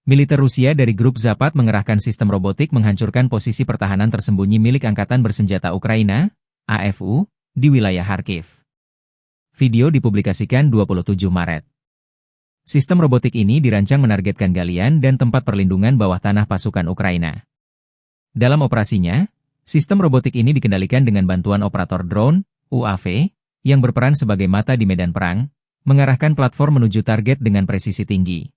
Militer Rusia dari grup Zapad mengerahkan sistem robotik menghancurkan posisi pertahanan tersembunyi milik Angkatan Bersenjata Ukraina, AFU, di wilayah Kharkiv. Video dipublikasikan 27 Maret. Sistem robotik ini dirancang menargetkan galian dan tempat perlindungan bawah tanah pasukan Ukraina. Dalam operasinya, sistem robotik ini dikendalikan dengan bantuan operator drone, UAV, yang berperan sebagai mata di medan perang, mengarahkan platform menuju target dengan presisi tinggi.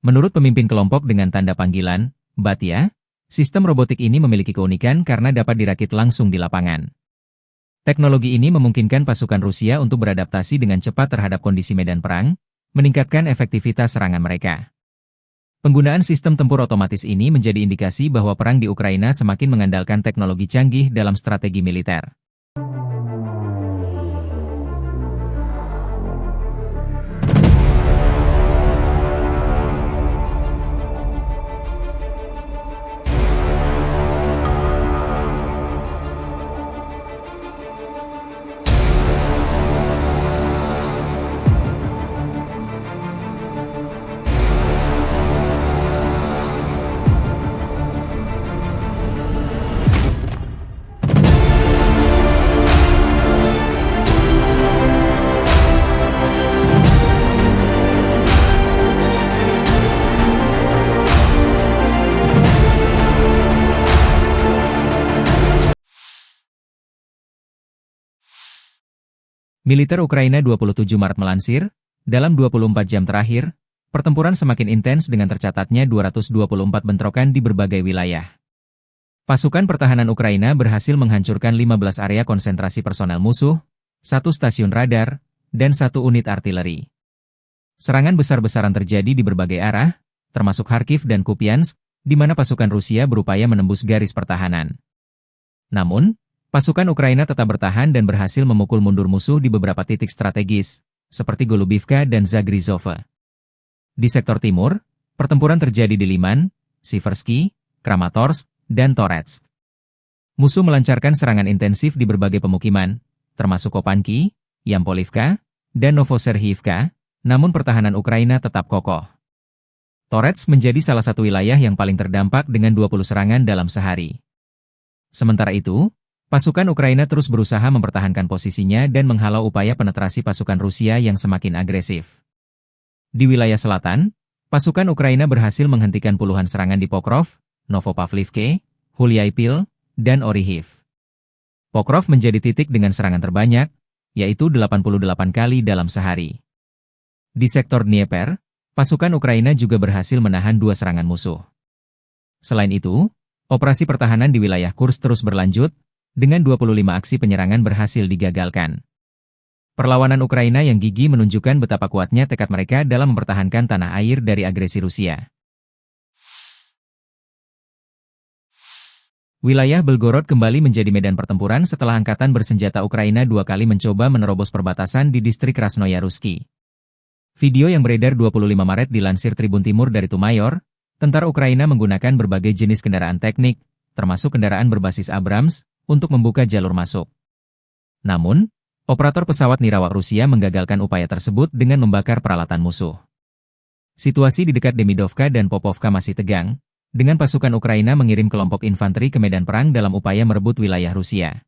Menurut pemimpin kelompok dengan tanda panggilan, Batya, sistem robotik ini memiliki keunikan karena dapat dirakit langsung di lapangan. Teknologi ini memungkinkan pasukan Rusia untuk beradaptasi dengan cepat terhadap kondisi medan perang, meningkatkan efektivitas serangan mereka. Penggunaan sistem tempur otomatis ini menjadi indikasi bahwa perang di Ukraina semakin mengandalkan teknologi canggih dalam strategi militer. Militer Ukraina 27 Maret melansir, dalam 24 jam terakhir, pertempuran semakin intens dengan tercatatnya 224 bentrokan di berbagai wilayah. Pasukan pertahanan Ukraina berhasil menghancurkan 15 area konsentrasi personel musuh, 1 stasiun radar, dan 1 unit artileri. Serangan besar-besaran terjadi di berbagai arah, termasuk Kharkiv dan Kupiansk, di mana pasukan Rusia berupaya menembus garis pertahanan. Namun, pasukan Ukraina tetap bertahan dan berhasil memukul mundur musuh di beberapa titik strategis, seperti Golubivka dan Zagrizhova. Di sektor timur, pertempuran terjadi di Liman, Siversky, Kramatorsk, dan Toretsk. Musuh melancarkan serangan intensif di berbagai pemukiman, termasuk Kopanki, Yampolivka, dan Novoserhivka, namun pertahanan Ukraina tetap kokoh. Toretsk menjadi salah satu wilayah yang paling terdampak dengan 20 serangan dalam sehari. Sementara itu, pasukan Ukraina terus berusaha mempertahankan posisinya dan menghalau upaya penetrasi pasukan Rusia yang semakin agresif. Di wilayah selatan, pasukan Ukraina berhasil menghentikan puluhan serangan di Pokrov, Novopavlivke, Huliaipil, dan Orihiv. Pokrov menjadi titik dengan serangan terbanyak, yaitu 88 kali dalam sehari. Di sektor Dnieper, pasukan Ukraina juga berhasil menahan 2 serangan musuh. Selain itu, operasi pertahanan di wilayah Kursk terus berlanjut, dengan 25 aksi penyerangan berhasil digagalkan. Perlawanan Ukraina yang gigih menunjukkan betapa kuatnya tekad mereka dalam mempertahankan tanah air dari agresi Rusia. Wilayah Belgorod kembali menjadi medan pertempuran setelah Angkatan Bersenjata Ukraina 2 kali mencoba menerobos perbatasan di distrik Krasnoyarski. Video yang beredar 25 Maret dilansir Tribun Timur dari Tumayor, tentara Ukraina menggunakan berbagai jenis kendaraan teknik, termasuk kendaraan berbasis Abrams, untuk membuka jalur masuk. Namun, operator pesawat nirawak Rusia menggagalkan upaya tersebut dengan membakar peralatan musuh. Situasi di dekat Demidovka dan Popovka masih tegang, dengan pasukan Ukraina mengirim kelompok infanteri ke medan perang dalam upaya merebut wilayah Rusia.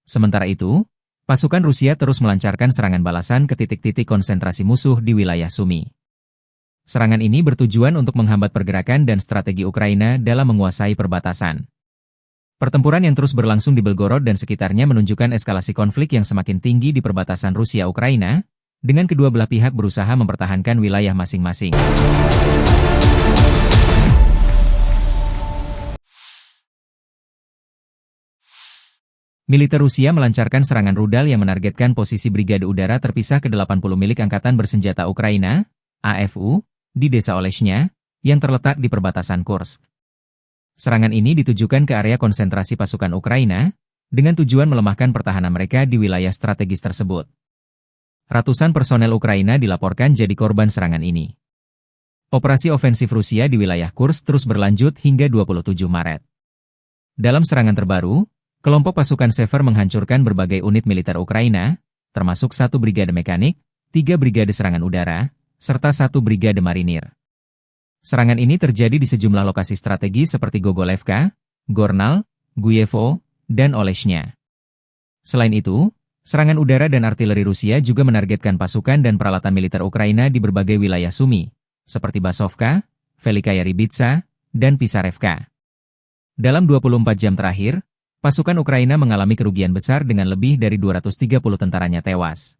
Sementara itu, pasukan Rusia terus melancarkan serangan balasan ke titik-titik konsentrasi musuh di wilayah Sumy. Serangan ini bertujuan untuk menghambat pergerakan dan strategi Ukraina dalam menguasai perbatasan. Pertempuran yang terus berlangsung di Belgorod dan sekitarnya menunjukkan eskalasi konflik yang semakin tinggi di perbatasan Rusia-Ukraina, dengan kedua belah pihak berusaha mempertahankan wilayah masing-masing. Militer Rusia melancarkan serangan rudal yang menargetkan posisi brigade udara terpisah ke-80 milik Angkatan Bersenjata Ukraina, AFU, di desa Oleshnya, yang terletak di perbatasan Kursk. Serangan ini ditujukan ke area konsentrasi pasukan Ukraina, dengan tujuan melemahkan pertahanan mereka di wilayah strategis tersebut. Ratusan personel Ukraina dilaporkan jadi korban serangan ini. Operasi ofensif Rusia di wilayah Kursk terus berlanjut hingga 27 Maret. Dalam serangan terbaru, kelompok pasukan Sever menghancurkan berbagai unit militer Ukraina, termasuk 1 brigade mekanik, 3 brigade serangan udara, serta 1 brigade marinir. Serangan ini terjadi di sejumlah lokasi strategis seperti Gogolevka, Gornal, Guyevo, dan Oleshnya. Selain itu, serangan udara dan artileri Rusia juga menargetkan pasukan dan peralatan militer Ukraina di berbagai wilayah Sumi, seperti Basovka, Velikaya Ribitsa, dan Pisarevka. Dalam 24 jam terakhir, pasukan Ukraina mengalami kerugian besar dengan lebih dari 230 tentaranya tewas.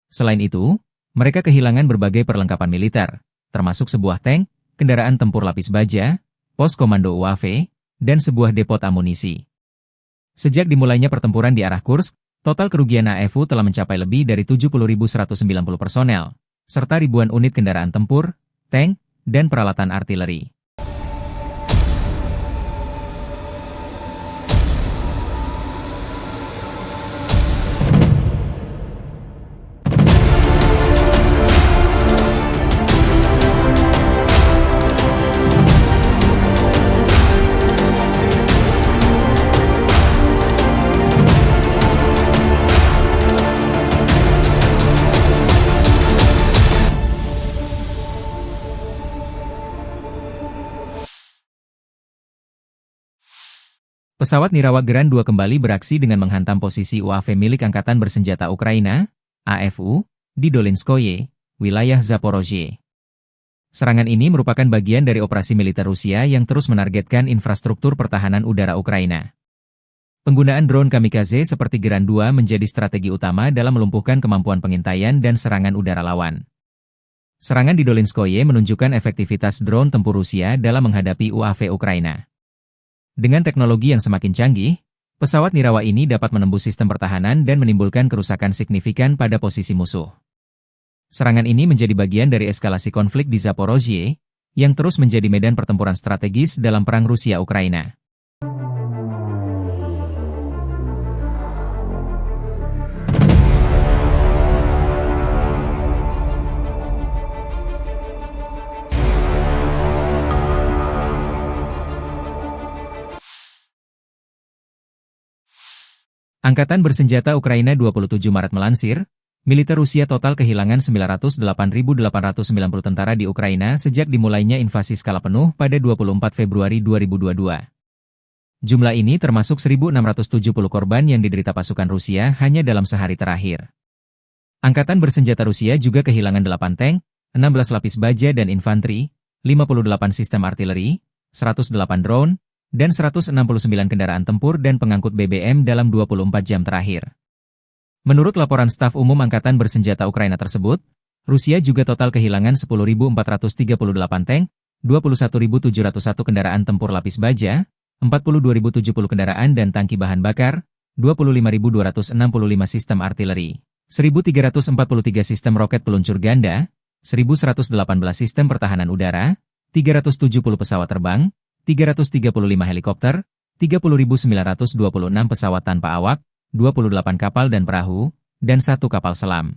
Selain itu, mereka kehilangan berbagai perlengkapan militer, termasuk sebuah tank, kendaraan tempur lapis baja, pos komando UAV, dan sebuah depot amunisi. Sejak dimulainya pertempuran di arah Kursk, total kerugian AFU telah mencapai lebih dari 70.190 personel, serta ribuan unit kendaraan tempur, tank, dan peralatan artileri. Pesawat Nirawak Gran 2 kembali beraksi dengan menghantam posisi UAV milik Angkatan Bersenjata Ukraina, AFU, di Dolinskoye, wilayah Zaporozhye. Serangan ini merupakan bagian dari operasi militer Rusia yang terus menargetkan infrastruktur pertahanan udara Ukraina. Penggunaan drone kamikaze seperti Gran 2 menjadi strategi utama dalam melumpuhkan kemampuan pengintaian dan serangan udara lawan. Serangan di Dolinskoye menunjukkan efektivitas drone tempur Rusia dalam menghadapi UAV Ukraina. Dengan teknologi yang semakin canggih, pesawat Nirawa ini dapat menembus sistem pertahanan dan menimbulkan kerusakan signifikan pada posisi musuh. Serangan ini menjadi bagian dari eskalasi konflik di Zaporozhye, yang terus menjadi medan pertempuran strategis dalam perang Rusia-Ukraina. Angkatan Bersenjata Ukraina 27 Maret melansir, militer Rusia total kehilangan 908.890 tentara di Ukraina sejak dimulainya invasi skala penuh pada 24 Februari 2022. Jumlah ini termasuk 1.670 korban yang diderita pasukan Rusia hanya dalam sehari terakhir. Angkatan Bersenjata Rusia juga kehilangan 8 tank, 16 lapis baja dan infanteri, 58 sistem artileri, 108 drone, dan 169 kendaraan tempur dan pengangkut BBM dalam 24 jam terakhir. Menurut laporan staf umum Angkatan Bersenjata Ukraina tersebut, Rusia juga total kehilangan 10.438 tank, 21.701 kendaraan tempur lapis baja, 42.070 kendaraan dan tangki bahan bakar, 25.265 sistem artileri, 1.343 sistem roket peluncur ganda, 1.118 sistem pertahanan udara, 370 pesawat terbang, 335 helikopter, 30.926 pesawat tanpa awak, 28 kapal dan perahu, dan 1 kapal selam.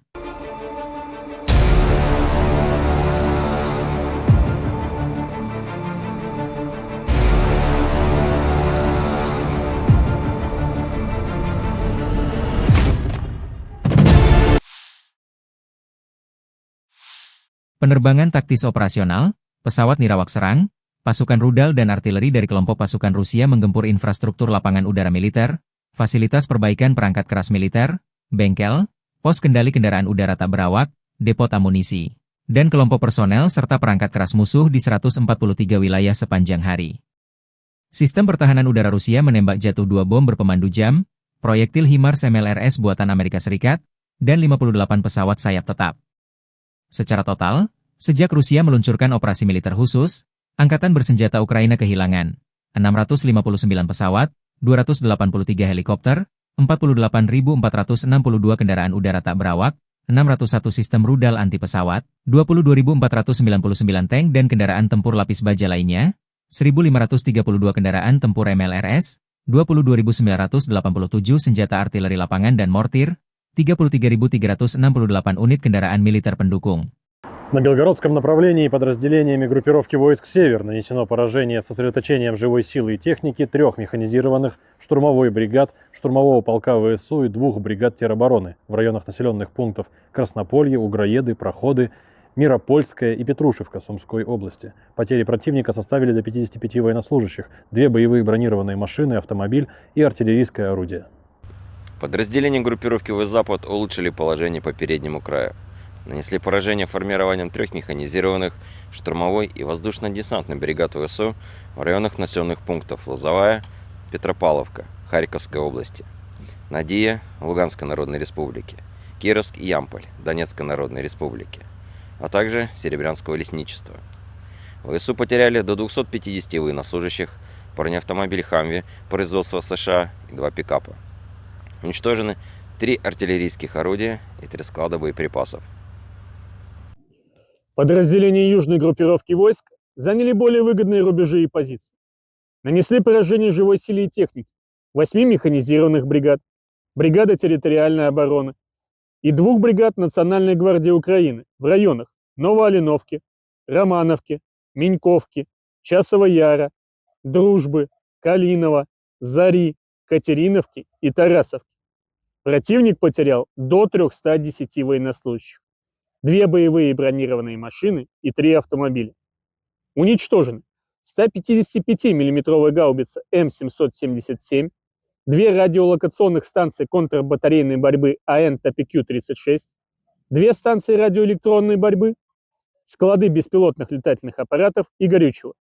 Penerbangan taktis operasional, pesawat Nirawak serang, pasukan rudal dan artileri dari kelompok pasukan Rusia menggempur infrastruktur lapangan udara militer, fasilitas perbaikan perangkat keras militer, bengkel, pos kendali kendaraan udara tak berawak, depot amunisi, dan kelompok personel serta perangkat keras musuh di 143 wilayah sepanjang hari. Sistem pertahanan udara Rusia menembak jatuh 2 bom berpemandu jam, proyektil HIMARS MLRS buatan Amerika Serikat, dan 58 pesawat sayap tetap. Secara total, sejak Rusia meluncurkan operasi militer khusus, Angkatan Bersenjata Ukraina kehilangan 659 pesawat, 283 helikopter, 48.462 kendaraan udara tak berawak, 601 sistem rudal anti pesawat, 22.499 tank dan kendaraan tempur lapis baja lainnya, 1.532 kendaraan tempur MLRS, 22.987 senjata artileri lapangan dan mortir, 33.368 unit kendaraan militer pendukung. На Белгородском направлении подразделениями группировки войск «Север» нанесено поражение сосредоточением живой силы и техники 3 механизированных штурмовой бригад штурмового полка ВСУ и 2 бригад теробороны в районах населенных пунктов Краснополье, Угроеды, Проходы Миропольская и Петрушевка Сумской области. Потери противника составили до 55 военнослужащих, 2 боевые бронированные машины, автомобиль и артиллерийское орудие. Подразделения группировки «Запад» улучшили положение по переднему краю. Нанесли поражение формированием 3 механизированных, штурмовой и воздушно-десантных бригад ВСУ в районах населенных пунктов Лозовая, Петропавловка, Харьковской области, Надия, Луганской Народной Республики, Кировск и Ямполь, Донецкой Народной Республики, а также Серебрянского лесничества. ВСУ потеряли до 250 военнослужащих, бронеавтомобиль «Хамви» производства США и 2 пикапа. Уничтожены 3 артиллерийских орудия и 3 склада боеприпасов. Подразделения южной группировки войск заняли более выгодные рубежи и позиции. Нанесли поражение живой силе и технике 8 механизированных бригад, бригады территориальной обороны и 2 бригад Национальной гвардии Украины в районах Новооленовки, Романовки, Меньковки, Часова Яра, Дружбы, Калинова, Зари, Катериновки и Тарасовки. Противник потерял до 310 военнослужащих, 2 боевые бронированные машины и 3 автомобиля. Уничтожены 155 миллиметровая гаубица М777, 2 радиолокационных станции контрбатарейной борьбы АН ТПК-36, 2 станции радиоэлектронной борьбы, склады беспилотных летательных аппаратов и горючего.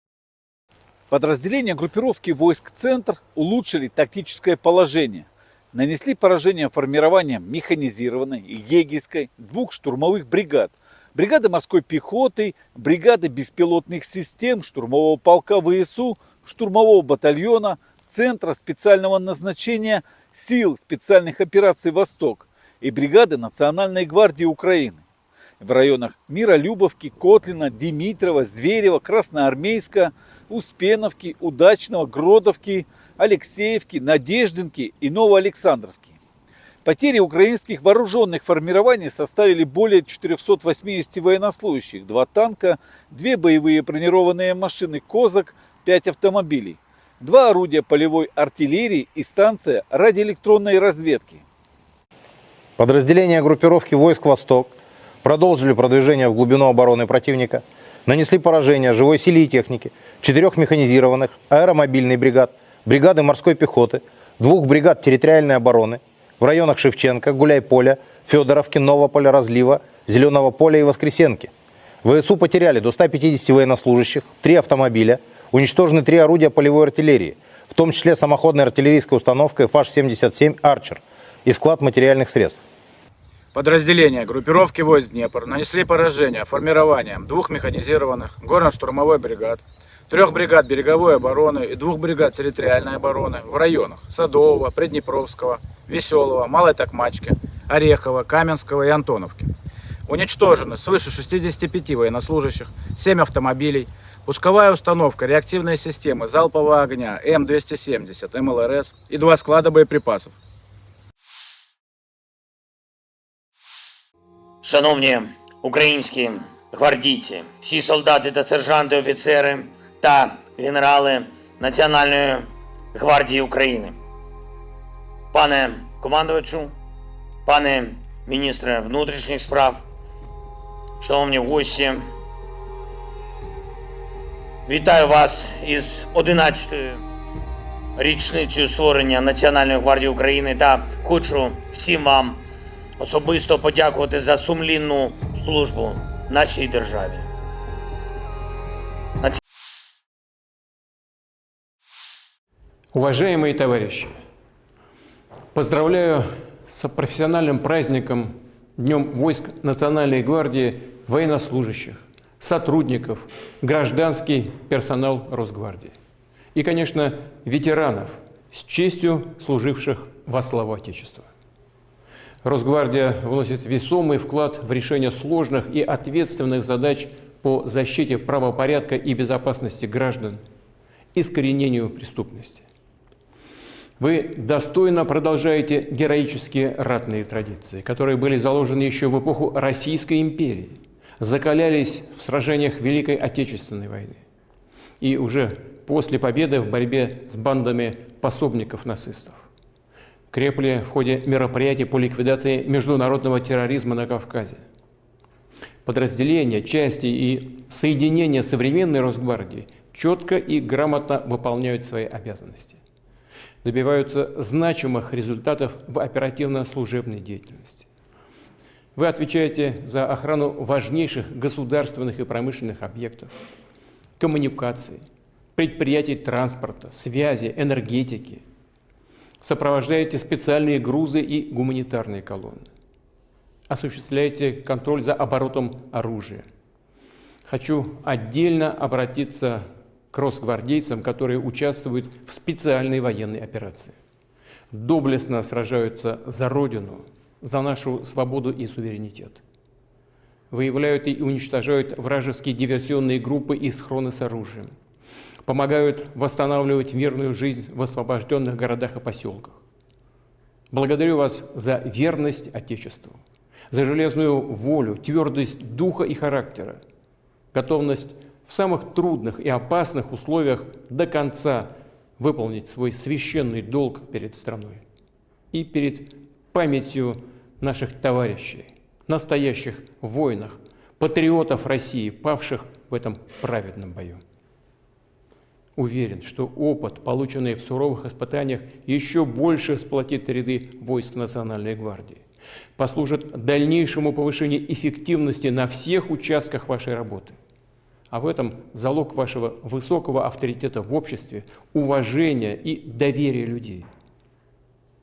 Подразделения группировки войск «Центр» улучшили тактическое положение. Нанесли поражение формированием механизированной и егерской 2 штурмовых бригад, бригады морской пехоты, бригады беспилотных систем, штурмового полка ВСУ, штурмового батальона, Центра специального назначения сил специальных операций «Восток» и бригады Национальной гвардии Украины. В районах Миролюбовки, Котлина, Димитрова, Зверева, Красноармейска, Успеновки, Удачного, Гродовки, Алексеевки, Надеждинки и Новоалександровки. Потери украинских вооруженных формирований составили более 480 военнослужащих, 2 танка, 2 боевые бронированные машины «Козак», 5 автомобилей, 2 орудия полевой артиллерии и станция радиоэлектронной разведки. Подразделения группировки войск «Восток» продолжили продвижение в глубину обороны противника, нанесли поражение живой силе и технике 4 механизированных, аэромобильных бригад, бригады морской пехоты, 2 бригад территориальной обороны в районах Шевченко, Гуляй-Поля, Федоровки, Новополя, Разлива, Зеленого поля и Воскресенки. ВСУ потеряли до 150 военнослужащих, 3 автомобиля, уничтожены 3 орудия полевой артиллерии, в том числе самоходная артиллерийская установка ФАШ-77 «Арчер» и склад материальных средств. Подразделения группировки войск «Днепр» нанесли поражение формированием 2 механизированных горно-штурмовой бригад, 3 бригад береговой обороны и 2 бригад территориальной обороны в районах Садового, Приднепровского, Веселого, Малой Токмачки, Орехова, Каменского и Антоновки. Уничтожены свыше 65 военнослужащих, 7 автомобилей, пусковая установка, реактивные системы залпового огня М270, МЛРС и 2 склада боеприпасов. Шановні українські гвардійці, всі солдати та сержанти, офіцери та генерали Національної гвардії України. Пане командувачу, пане міністре внутрішніх справ, шановні гості, вітаю вас із 11-ю річницею створення Національної гвардії України та хочу всім вам особисто подякувати за сумлінну службу нашій державі. Уважаемые товарищи, поздравляю с профессиональным праздником, Днем войск Национальной гвардии, военнослужащих, сотрудников, гражданский персонал Росгвардии. И, конечно, ветеранов, с честью служивших во славу Отечества. Росгвардия вносит весомый вклад в решение сложных и ответственных задач по защите правопорядка и безопасности граждан, искоренению преступности. Вы достойно продолжаете героические ратные традиции, которые были заложены еще в эпоху Российской империи, закалялись в сражениях Великой Отечественной войны и уже после победы в борьбе с бандами пособников нацистов. Крепли в ходе мероприятий по ликвидации международного терроризма на Кавказе. Подразделения, части и соединения современной Росгвардии четко и грамотно выполняют свои обязанности, добиваются значимых результатов в оперативно-служебной деятельности. Вы отвечаете за охрану важнейших государственных и промышленных объектов, коммуникаций, предприятий транспорта, связи, энергетики. Сопровождаете специальные грузы и гуманитарные колонны. Осуществляете контроль за оборотом оружия. Хочу отдельно обратиться к росгвардейцам, которые участвуют в специальной военной операции. Доблестно сражаются за Родину, за нашу свободу и суверенитет. Выявляют и уничтожают вражеские диверсионные группы и схроны с оружием. Помогают восстанавливать мирную жизнь в освобожденных городах и поселках. Благодарю вас за верность Отечеству, за железную волю, твердость духа и характера, готовность в самых трудных и опасных условиях до конца выполнить свой священный долг перед страной и перед памятью наших товарищей, настоящих воинов, патриотов России, павших в этом праведном бою. Уверен, что опыт, полученный в суровых испытаниях, еще больше сплотит ряды войск Национальной гвардии, послужит дальнейшему повышению эффективности на всех участках вашей работы. А в этом залог вашего высокого авторитета в обществе, уважения и доверия людей.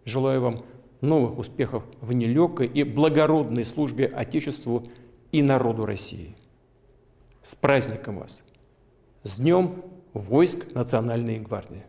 Желаю вам новых успехов в нелегкой и благородной службе Отечеству и народу России. С праздником вас! С Днем войск Национальной гвардии!